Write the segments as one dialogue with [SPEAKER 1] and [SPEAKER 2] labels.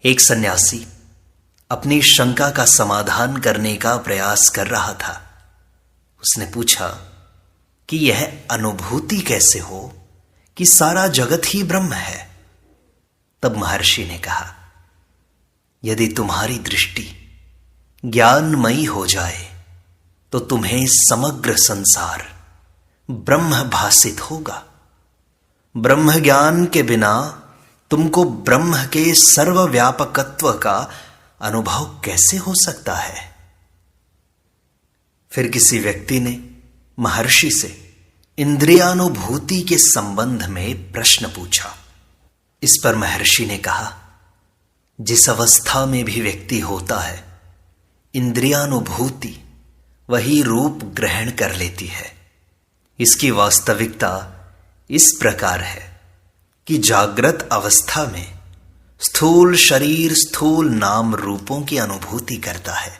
[SPEAKER 1] एक सन्यासी अपनी शंका का समाधान करने का प्रयास कर रहा था। उसने पूछा कि यह अनुभूति कैसे हो कि सारा जगत ही ब्रह्म है। तब महर्षि ने कहा, यदि तुम्हारी दृष्टि ज्ञानमयी हो जाए तो तुम्हें समग्र संसार ब्रह्म भासित होगा। ब्रह्म ज्ञान के बिना तुमको ब्रह्म के सर्वव्यापकत्व का अनुभव कैसे हो सकता है। फिर किसी व्यक्ति ने महर्षि से इंद्रियानुभूति के संबंध में प्रश्न पूछा। इस पर महर्षि ने कहा, जिस अवस्था में भी व्यक्ति होता है, इंद्रियानुभूति वही रूप ग्रहण कर लेती है। इसकी वास्तविकता इस प्रकार है कि जागृत अवस्था में स्थूल शरीर स्थूल नाम रूपों की अनुभूति करता है।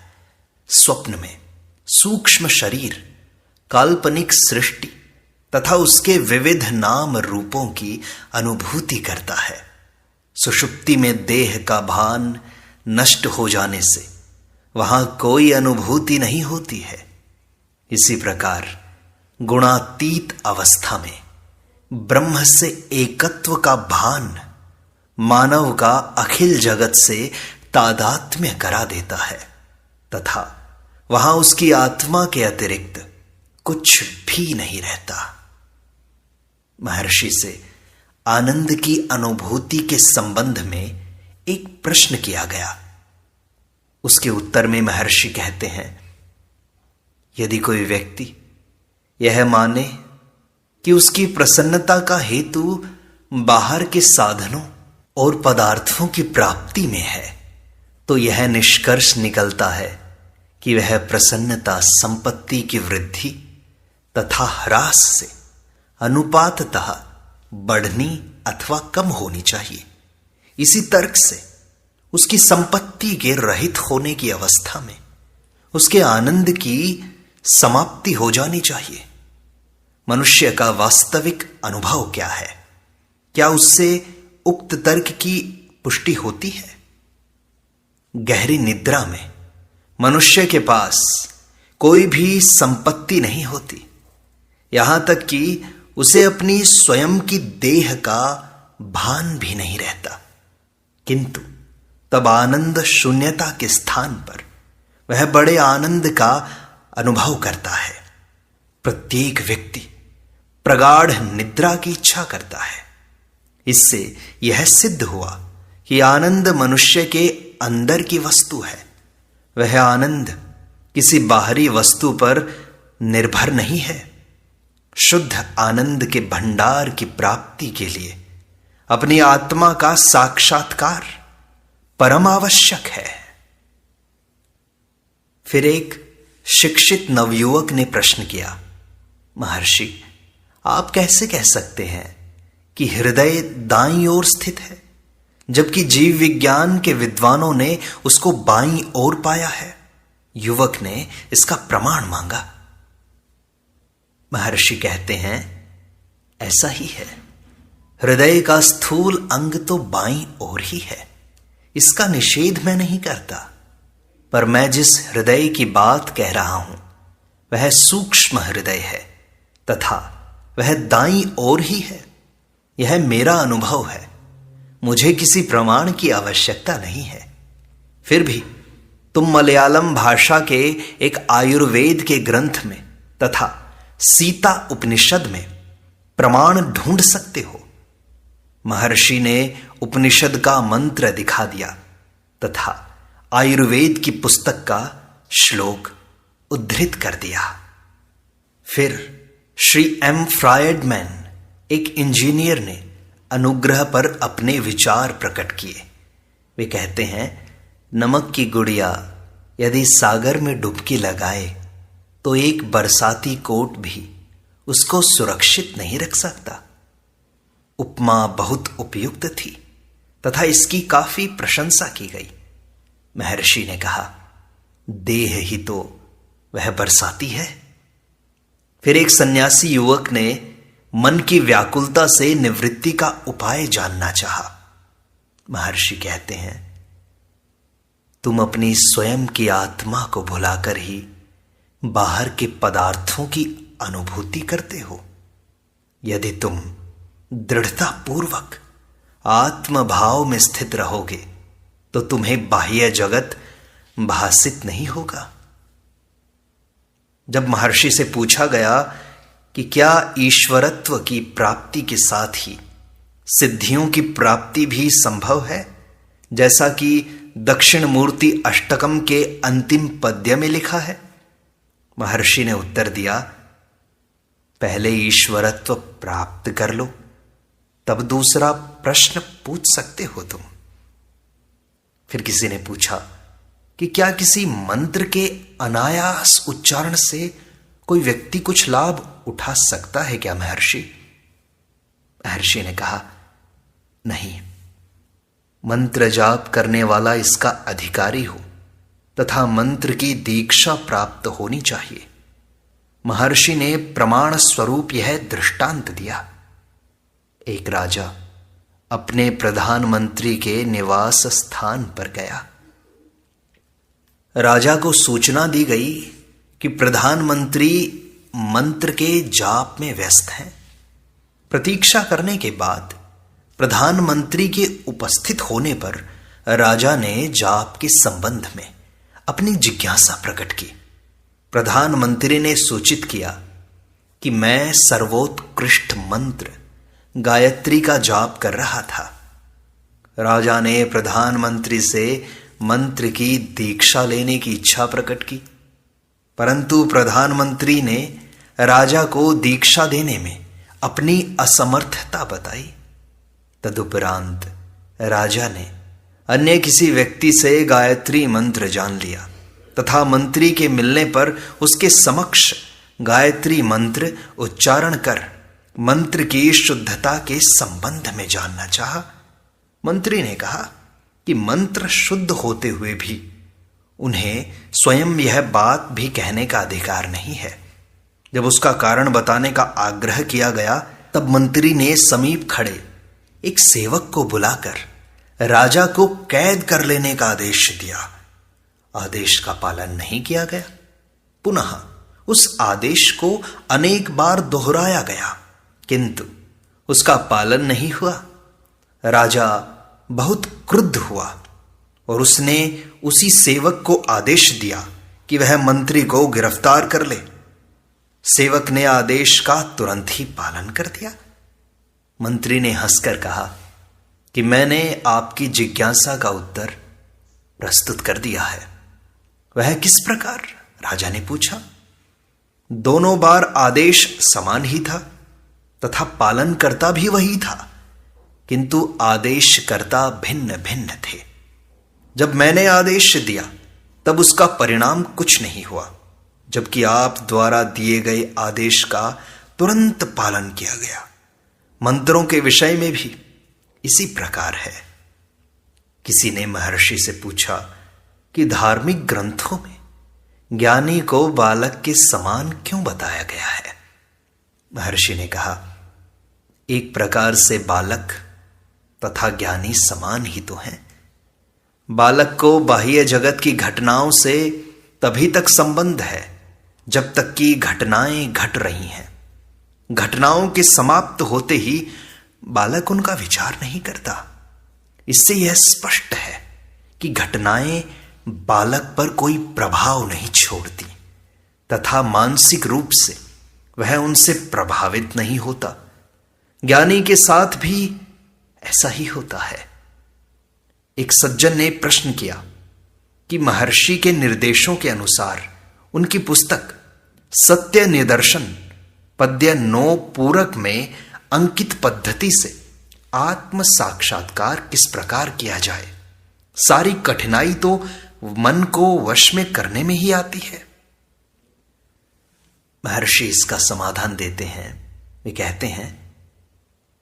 [SPEAKER 1] स्वप्न में सूक्ष्म शरीर, काल्पनिक सृष्टि तथा उसके विविध नाम रूपों की अनुभूति करता है। सुषुप्ति में देह का भान नष्ट हो जाने से वहां कोई अनुभूति नहीं होती है। इसी प्रकार गुणातीत अवस्था में ब्रह्म से एकत्व का भान मानव का अखिल जगत से तादात्म्य करा देता है तथा वहां उसकी आत्मा के अतिरिक्त कुछ भी नहीं रहता। महर्षि से आनंद की अनुभूति के संबंध में एक प्रश्न किया गया। उसके उत्तर में महर्षि कहते हैं, यदि कोई व्यक्ति यह माने कि उसकी प्रसन्नता का हेतु बाहर के साधनों और पदार्थों की प्राप्ति में है, तो यह निष्कर्ष निकलता है कि वह प्रसन्नता संपत्ति की वृद्धि तथा ह्रास से अनुपाततः बढ़नी अथवा कम होनी चाहिए। इसी तर्क से उसकी संपत्ति के रहित होने की अवस्था में उसके आनंद की समाप्ति हो जानी चाहिए। मनुष्य का वास्तविक अनुभव क्या है? क्या उससे उक्त तर्क की पुष्टि होती है? गहरी निद्रा में मनुष्य के पास कोई भी संपत्ति नहीं होती, यहां तक कि उसे अपनी स्वयं की देह का भान भी नहीं रहता। किंतु तब आनंद शून्यता के स्थान पर वह बड़े आनंद का अनुभव करता है। प्रत्येक व्यक्ति प्रगाढ़ निद्रा की इच्छा करता है। इससे यह सिद्ध हुआ कि आनंद मनुष्य के अंदर की वस्तु है। वह आनंद किसी बाहरी वस्तु पर निर्भर नहीं है। शुद्ध आनंद के भंडार की प्राप्ति के लिए अपनी आत्मा का साक्षात्कार परम आवश्यक है। फिर एक शिक्षित नवयुवक ने प्रश्न किया, महर्षि, आप कैसे कह सकते हैं कि हृदय दाईं ओर स्थित है, जबकि जीव विज्ञान के विद्वानों ने उसको बाईं ओर पाया है? युवक ने इसका प्रमाण मांगा। महर्षि कहते हैं, ऐसा ही है। हृदय का स्थूल अंग तो बाईं ओर ही है, इसका निषेध मैं नहीं करता, पर मैं जिस हृदय की बात कह रहा हूं वह सूक्ष्म हृदय है तथा वह दाईं ओर ही है। यह मेरा अनुभव है, मुझे किसी प्रमाण की आवश्यकता नहीं है। फिर भी तुम मलयालम भाषा के एक आयुर्वेद के ग्रंथ में तथा सीता उपनिषद में प्रमाण ढूंढ सकते हो। महर्षि ने उपनिषद का मंत्र दिखा दिया तथा आयुर्वेद की पुस्तक का श्लोक उद्धृत कर दिया। फिर श्री एम फ्रायडमैन, एक इंजीनियर, ने अनुग्रह पर अपने विचार प्रकट किए। वे कहते हैं, नमक की गुड़िया यदि सागर में डुबकी लगाए तो एक बरसाती कोट भी उसको सुरक्षित नहीं रख सकता। उपमा बहुत उपयुक्त थी तथा इसकी काफी प्रशंसा की गई। महर्षि ने कहा, देह ही तो वह बरसाती है। फिर एक सन्यासी युवक ने मन की व्याकुलता से निवृत्ति का उपाय जानना चाहा। महर्षि कहते हैं, तुम अपनी स्वयं की आत्मा को भुलाकर ही बाहर के पदार्थों की अनुभूति करते हो। यदि तुम दृढ़ता पूर्वक आत्मभाव में स्थित रहोगे तो तुम्हें बाह्य जगत भासित नहीं होगा। जब महर्षि से पूछा गया कि क्या ईश्वरत्व की प्राप्ति के साथ ही सिद्धियों की प्राप्ति भी संभव है, जैसा कि दक्षिण मूर्ति अष्टकम के अंतिम पद्य में लिखा है, महर्षि ने उत्तर दिया, पहले ईश्वरत्व प्राप्त कर लो, तब दूसरा प्रश्न पूछ सकते हो तुम। फिर किसी ने पूछा कि क्या किसी मंत्र के अनायास उच्चारण से कोई व्यक्ति कुछ लाभ उठा सकता है क्या महर्षि? महर्षि ने कहा, नहीं, मंत्र जाप करने वाला इसका अधिकारी हो तथा मंत्र की दीक्षा प्राप्त होनी चाहिए। महर्षि ने प्रमाण स्वरूप यह दृष्टांत दिया। एक राजा अपने प्रधानमंत्री के निवास स्थान पर गया। राजा को सूचना दी गई कि प्रधानमंत्री मंत्र के जाप में व्यस्त हैं। प्रतीक्षा करने के बाद प्रधानमंत्री के उपस्थित होने पर राजा ने जाप के संबंध में अपनी जिज्ञासा प्रकट की। प्रधानमंत्री ने सूचित किया कि मैं सर्वोत्कृष्ट मंत्र गायत्री का जाप कर रहा था। राजा ने प्रधानमंत्री से मंत्र की दीक्षा लेने की इच्छा प्रकट की, परंतु प्रधानमंत्री ने राजा को दीक्षा देने में अपनी असमर्थता बताई। तदुपरांत राजा ने अन्य किसी व्यक्ति से गायत्री मंत्र जान लिया तथा मंत्री के मिलने पर उसके समक्ष गायत्री मंत्र उच्चारण कर मंत्र की शुद्धता के संबंध में जानना चाहा। मंत्री ने कहा कि मंत्र शुद्ध होते हुए भी उन्हें स्वयं यह बात भी कहने का अधिकार नहीं है। जब उसका कारण बताने का आग्रह किया गया तब मंत्री ने समीप खड़े एक सेवक को बुलाकर राजा को कैद कर लेने का आदेश दिया। आदेश का पालन नहीं किया गया। पुनः उस आदेश को अनेक बार दोहराया गया, किंतु उसका पालन नहीं हुआ। राजा बहुत क्रुद्ध हुआ और उसने उसी सेवक को आदेश दिया कि वह मंत्री को गिरफ्तार कर ले। सेवक ने आदेश का तुरंत ही पालन कर दिया। मंत्री ने हंसकर कहा कि मैंने आपकी जिज्ञासा का उत्तर प्रस्तुत कर दिया है। वह किस प्रकार? राजा ने पूछा। दोनों बार आदेश समान ही था तथा पालनकर्ता भी वही था, किंतु आदेशकर्ता भिन्न भिन्न थे। जब मैंने आदेश दिया तब उसका परिणाम कुछ नहीं हुआ, जबकि आप द्वारा दिए गए आदेश का तुरंत पालन किया गया। मंत्रों के विषय में भी इसी प्रकार है। किसी ने महर्षि से पूछा कि धार्मिक ग्रंथों में ज्ञानी को बालक के समान क्यों बताया गया है? महर्षि ने कहा, एक प्रकार से बालक तथा ज्ञानी समान ही तो हैं। बालक को बाह्य जगत की घटनाओं से तभी तक संबंध है जब तक कि घटनाएं घट रही हैं। घटनाओं के समाप्त होते ही बालक उनका विचार नहीं करता। इससे यह स्पष्ट है कि घटनाएं बालक पर कोई प्रभाव नहीं छोड़ती तथा मानसिक रूप से वह उनसे प्रभावित नहीं होता। ज्ञानी के साथ भी ऐसा ही होता है। एक सज्जन ने प्रश्न किया कि महर्षि के निर्देशों के अनुसार उनकी पुस्तक सत्य निदर्शन पद्य 9 पूरक में अंकित पद्धति से आत्म साक्षात्कार किस प्रकार किया जाए। सारी कठिनाई तो मन को वश में करने में ही आती है। महर्षि इसका समाधान देते हैं। वे कहते हैं,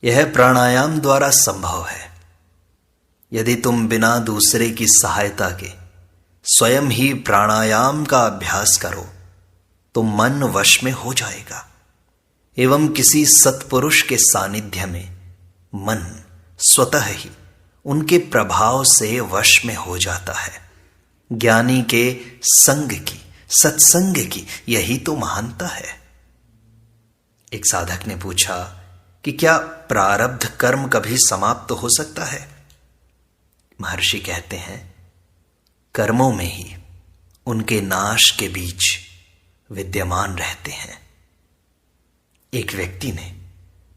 [SPEAKER 1] यह प्राणायाम द्वारा संभव है। यदि तुम बिना दूसरे की सहायता के स्वयं ही प्राणायाम का अभ्यास करो तो मन वश में हो जाएगा एवं किसी सत्पुरुष के सानिध्य में मन स्वतः ही उनके प्रभाव से वश में हो जाता है। ज्ञानी के संग की, सत्संग की यही तो महानता है। एक साधक ने पूछा कि क्या प्रारब्ध कर्म कभी समाप्त हो सकता है? महर्षि कहते हैं, कर्मों में ही उनके नाश के बीज विद्यमान रहते हैं। एक व्यक्ति ने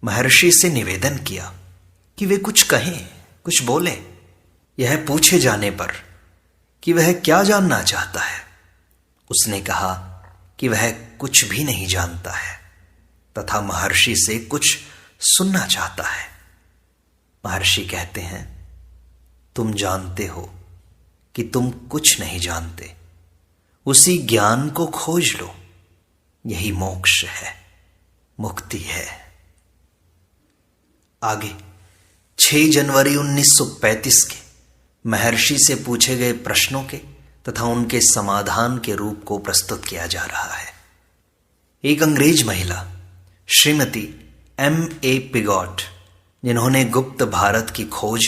[SPEAKER 1] महर्षि से निवेदन किया कि वे कुछ कहें, कुछ बोले। यह पूछे जाने पर कि वह क्या जानना चाहता है, उसने कहा कि वह कुछ भी नहीं जानता है तथा महर्षि से कुछ सुनना चाहता है। महर्षि कहते हैं, तुम जानते हो कि तुम कुछ नहीं जानते, उसी ज्ञान को खोज लो, यही मोक्ष है, मुक्ति है। आगे 6 जनवरी 1935 के महर्षि से पूछे गए प्रश्नों के तथा उनके समाधान के रूप को प्रस्तुत किया जा रहा है। एक अंग्रेज महिला श्रीमती M.A. पिगॉट, जिन्होंने गुप्त भारत की खोज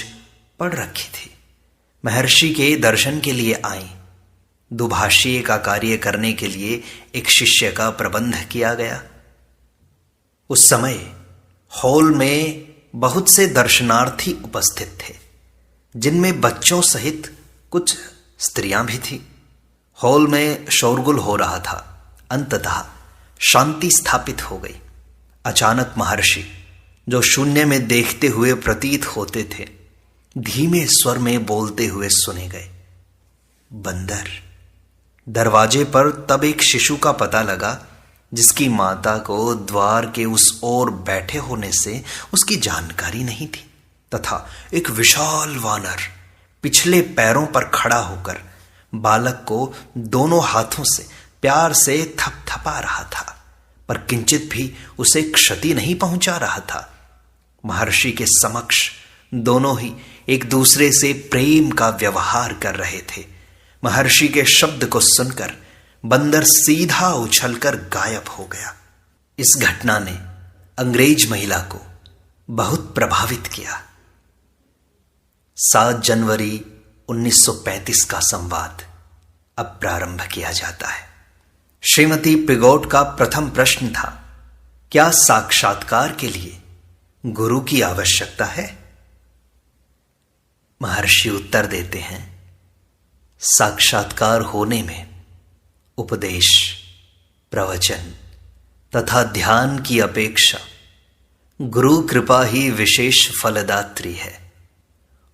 [SPEAKER 1] पढ़ रखी थी, महर्षि के दर्शन के लिए आई। दुभाषीय का कार्य करने के लिए एक शिष्य का प्रबंध किया गया। उस समय हॉल में बहुत से दर्शनार्थी उपस्थित थे, जिनमें बच्चों सहित कुछ स्त्रियां भी थीं। हॉल में शोरगुल हो रहा था। अंततः शांति स्थापित हो गई। अचानक महर्षि, जो शून्य में देखते हुए प्रतीत होते थे, धीमे स्वर में बोलते हुए सुने गए। बंदर। दरवाजे पर तब एक शिशु का पता लगा, जिसकी माता को द्वार के उस ओर बैठे होने से उसकी जानकारी नहीं थी तथा एक विशाल वानर पिछले पैरों पर खड़ा होकर बालक को दोनों हाथों से प्यार से थपथपा रहा था, पर किंचित भी उसे क्षति नहीं पहुंचा रहा था। महर्षि के समक्ष दोनों ही एक दूसरे से प्रेम का व्यवहार कर रहे थे। महर्षि के शब्द को सुनकर बंदर सीधा उछलकर गायब हो गया। इस घटना ने अंग्रेज महिला को बहुत प्रभावित किया। 7 जनवरी 1935 का संवाद अब प्रारंभ किया जाता है। श्रीमती पिगॉट का प्रथम प्रश्न था, क्या साक्षात्कार के लिए गुरु की आवश्यकता है? महर्षि उत्तर देते हैं, साक्षात्कार होने में उपदेश, प्रवचन तथा ध्यान की अपेक्षा गुरु कृपा ही विशेष फलदात्री है।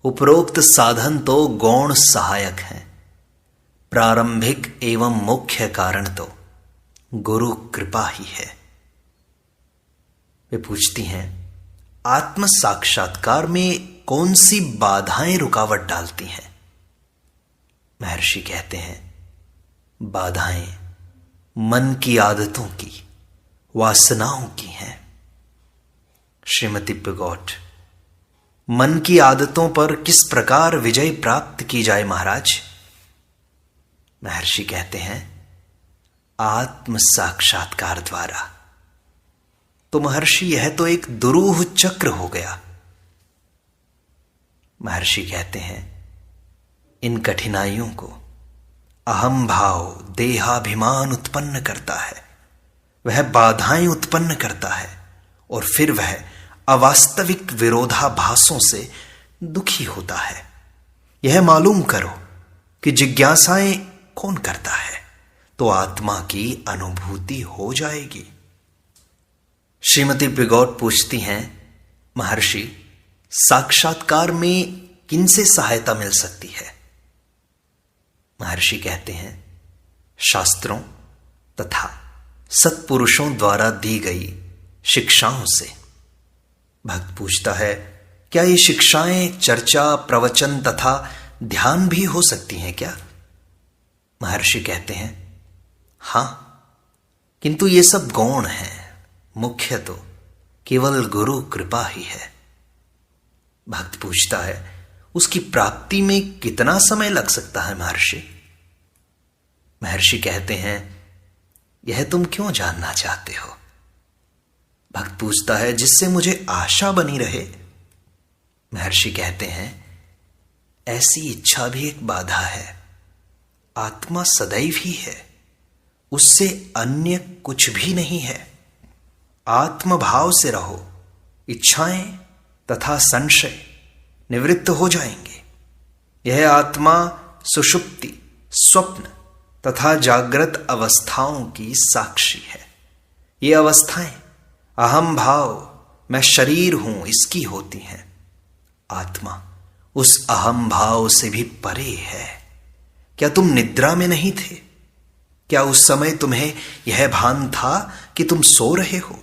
[SPEAKER 1] उपरोक्त साधन तो गौण सहायक हैं, प्रारंभिक एवं मुख्य कारण तो गुरु कृपा ही है। वे पूछती हैं, आत्म साक्षात्कार में कौन सी बाधाएं रुकावट डालती हैं? महर्षि कहते हैं, बाधाएं मन की आदतों की, वासनाओं की हैं। श्रीमती पिगॉट, मन की आदतों पर किस प्रकार विजय प्राप्त की जाए महाराज? महर्षि कहते हैं, आत्म साक्षात्कार द्वारा। तो महर्षि, यह तो एक दुरूह चक्र हो गया। महर्षि कहते हैं, इन कठिनाइयों को अहम भाव, देहाभिमान उत्पन्न करता है, वह बाधाएं उत्पन्न करता है और फिर वह अवास्तविक विरोधाभासों से दुखी होता है। यह मालूम करो कि जिज्ञासाएं कौन करता है तो आत्मा की अनुभूति हो जाएगी। श्रीमती पिगॉट पूछती हैं, महर्षि, साक्षात्कार में किनसे सहायता मिल सकती है? महर्षि कहते हैं, शास्त्रों तथा सत्पुरुषों द्वारा दी गई शिक्षाओं से। भक्त पूछता है, क्या ये शिक्षाएं चर्चा, प्रवचन तथा ध्यान भी हो सकती हैं क्या? महर्षि कहते हैं, हां, किंतु ये सब गौण है, मुख्य तो केवल गुरु कृपा ही है। भक्त पूछता है, उसकी प्राप्ति में कितना समय लग सकता है महर्षि? महर्षि कहते हैं, यह तुम क्यों जानना चाहते हो? भक्त पूछता है, जिससे मुझे आशा बनी रहे। महर्षि कहते हैं, ऐसी इच्छा भी एक बाधा है। आत्मा सदैव ही है, उससे अन्य कुछ भी नहीं है। आत्मभाव से रहो, इच्छाएं तथा संशय निवृत्त हो जाएंगे। यह आत्मा सुषुप्ति, स्वप्न तथा जागृत अवस्थाओं की साक्षी है। ये अवस्थाएं अहम भाव, मैं शरीर हूं, इसकी होती हैं। आत्मा उस अहम भाव से भी परे है। क्या तुम निद्रा में नहीं थे? क्या उस समय तुम्हें यह भान था कि तुम सो रहे हो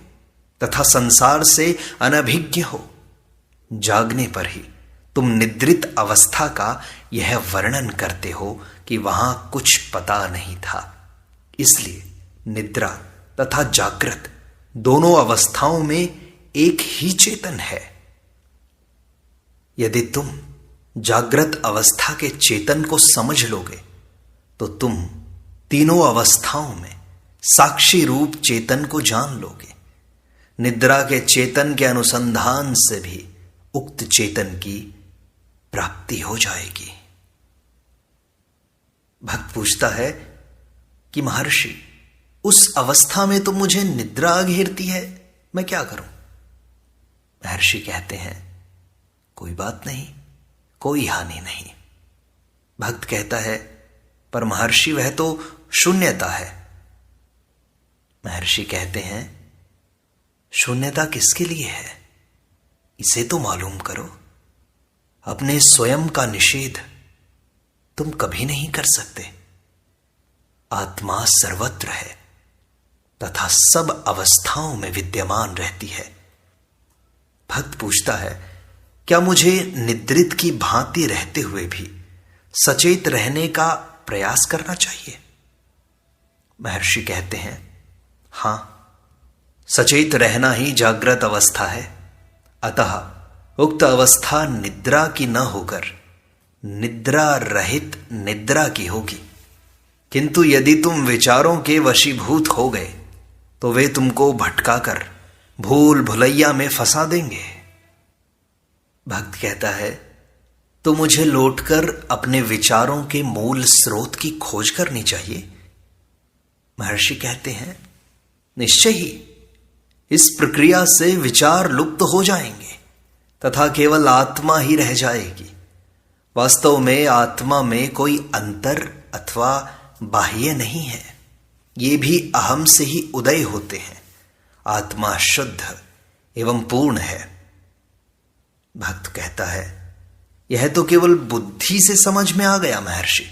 [SPEAKER 1] तथा संसार से अनभिज्ञ हो? जागने पर ही तुम निद्रित अवस्था का यह वर्णन करते हो कि वहां कुछ पता नहीं था। इसलिए निद्रा तथा जागृत दोनों अवस्थाओं में एक ही चेतन है। यदि तुम जागृत अवस्था के चेतन को समझ लोगे तो तुम तीनों अवस्थाओं में साक्षी रूप चेतन को जान लोगे। निद्रा के चेतन के अनुसंधान से भी उक्त चेतन की प्राप्ति हो जाएगी। भक्त पूछता है कि महर्षि, उस अवस्था में तो मुझे निद्रा घेरती है, मैं क्या करूं? महर्षि कहते हैं, कोई बात नहीं, कोई हानि नहीं। भक्त कहता है, पर महर्षि वह तो शून्यता है। महर्षि कहते हैं, शून्यता किसके लिए है, इसे तो मालूम करो। अपने स्वयं का निषेध तुम कभी नहीं कर सकते। आत्मा सर्वत्र है तथा सब अवस्थाओं में विद्यमान रहती है। भक्त पूछता है, क्या मुझे निद्रित की भांति रहते हुए भी सचेत रहने का प्रयास करना चाहिए? महर्षि कहते हैं, हां, सचेत रहना ही जागृत अवस्था है। अतः उक्त अवस्था निद्रा की न होकर निद्रा रहित निद्रा की होगी। किंतु यदि तुम विचारों के वशीभूत हो गए तो वे तुमको भटकाकर भूल भुलैया में फंसा देंगे। भक्त कहता है, तो मुझे लौटकर अपने विचारों के मूल स्रोत की खोज करनी चाहिए। महर्षि कहते हैं, निश्चय ही इस प्रक्रिया से विचार लुप्त हो जाएंगे तथा केवल आत्मा ही रह जाएगी। वास्तव में आत्मा में कोई अंतर अथवा बाह्य नहीं है, ये भी अहम से ही उदय होते हैं। आत्मा शुद्ध एवं पूर्ण है। भक्त कहता है, यह तो केवल बुद्धि से समझ में आ गया महर्षि,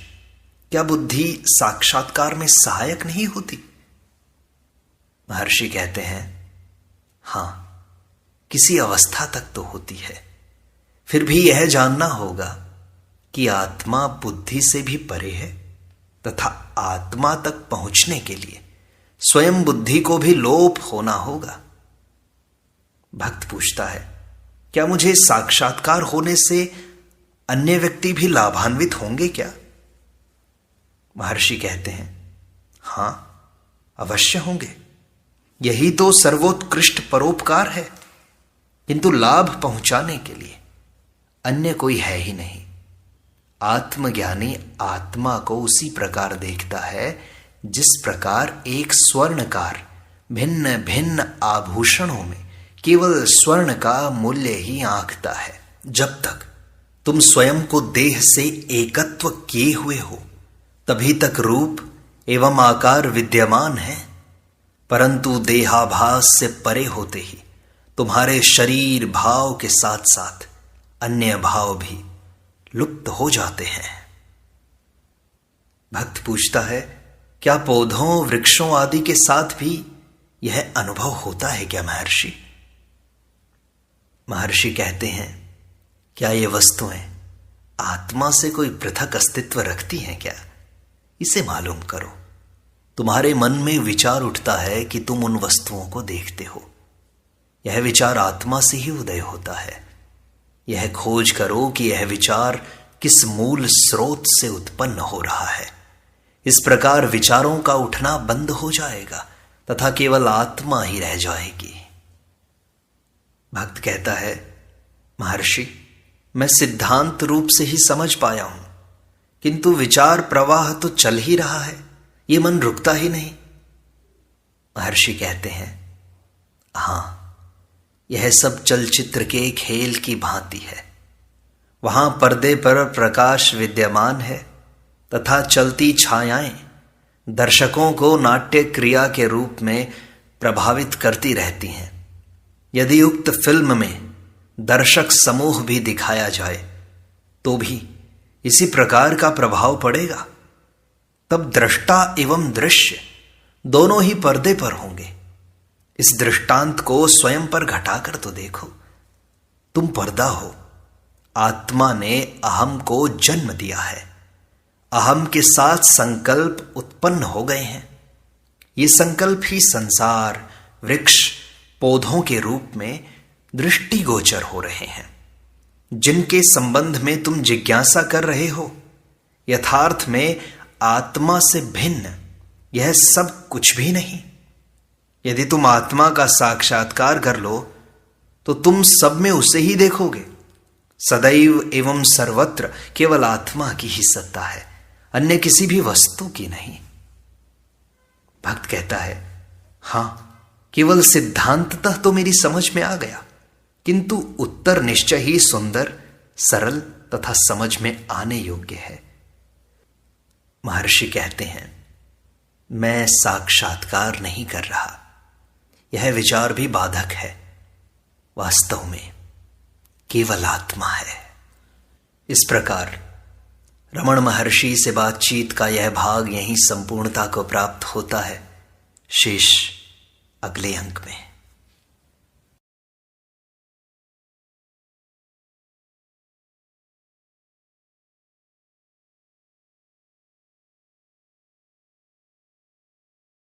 [SPEAKER 1] क्या बुद्धि साक्षात्कार में सहायक नहीं होती? महर्षि कहते हैं, हां, किसी अवस्था तक तो होती है। फिर भी यह जानना होगा कि आत्मा बुद्धि से भी परे है तथा आत्मा तक पहुंचने के लिए स्वयं बुद्धि को भी लोप होना होगा। भक्त पूछता है, क्या मुझे साक्षात्कार होने से अन्य व्यक्ति भी लाभान्वित होंगे क्या? महर्षि कहते हैं, हां, अवश्य होंगे। यही तो सर्वोत्कृष्ट परोपकार है। किंतु लाभ पहुंचाने के लिए अन्य कोई है ही नहीं। आत्मज्ञानी आत्मा को उसी प्रकार देखता है जिस प्रकार एक स्वर्णकार भिन्न भिन्न आभूषणों में केवल स्वर्ण का मूल्य ही आंकता है। जब तक तुम स्वयं को देह से एकत्व किए हुए हो तभी तक रूप एवं आकार विद्यमान है, परंतु देहाभास से परे होते ही तुम्हारे शरीर भाव के साथ साथ अन्य भाव भी लुप्त हो जाते हैं। भक्त पूछता है, क्या पौधों वृक्षों आदि के साथ भी यह अनुभव होता है क्या महर्षि? महर्षि कहते हैं, क्या ये वस्तुएं आत्मा से कोई पृथक अस्तित्व रखती हैं क्या? इसे मालूम करो। तुम्हारे मन में विचार उठता है कि तुम उन वस्तुओं को देखते हो। यह विचार आत्मा से ही उदय होता है। यह खोज करो कि यह विचार किस मूल स्रोत से उत्पन्न हो रहा है। इस प्रकार विचारों का उठना बंद हो जाएगा तथा केवल आत्मा ही रह जाएगी। भक्त कहता है, महर्षि, मैं सिद्धांत रूप से ही समझ पाया हूं किंतु विचार प्रवाह तो चल ही रहा है, ये मन रुकता ही नहीं। महर्षि कहते हैं, हां, यह सब चलचित्र के खेल की भांति है। वहां पर्दे पर प्रकाश विद्यमान है तथा चलती छायाएं दर्शकों को नाट्य क्रिया के रूप में प्रभावित करती रहती हैं। यदि उक्त फिल्म में दर्शक समूह भी दिखाया जाए तो भी इसी प्रकार का प्रभाव पड़ेगा। तब दृष्टा एवं दृश्य दोनों ही पर्दे पर होंगे। इस दृष्टांत को स्वयं पर घटाकर तो देखो। तुम पर्दा हो, आत्मा ने अहम को जन्म दिया है, अहम के साथ संकल्प उत्पन्न हो गए हैं। ये संकल्प ही संसार, वृक्ष, पौधों के रूप में दृष्टिगोचर हो रहे हैं, जिनके संबंध में तुम जिज्ञासा कर रहे हो। यथार्थ में आत्मा से भिन्न यह सब कुछ भी नहीं। यदि तुम आत्मा का साक्षात्कार कर लो तो तुम सब में उसे ही देखोगे। सदैव एवं सर्वत्र केवल आत्मा की ही सत्ता है, अन्य किसी भी वस्तु की नहीं। भक्त कहता है, हां, केवल सिद्धांततः तो मेरी समझ में आ गया, किंतु उत्तर निश्चय ही सुंदर, सरल तथा समझ में आने योग्य है। महर्षि कहते हैं, मैं साक्षात्कार नहीं कर रहा, यह विचार भी बाधक है। वास्तव में केवल आत्मा है। इस प्रकार रमण महर्षि से बातचीत का यह भाग यहीं संपूर्णता को प्राप्त होता है। शेष अगले अंक में।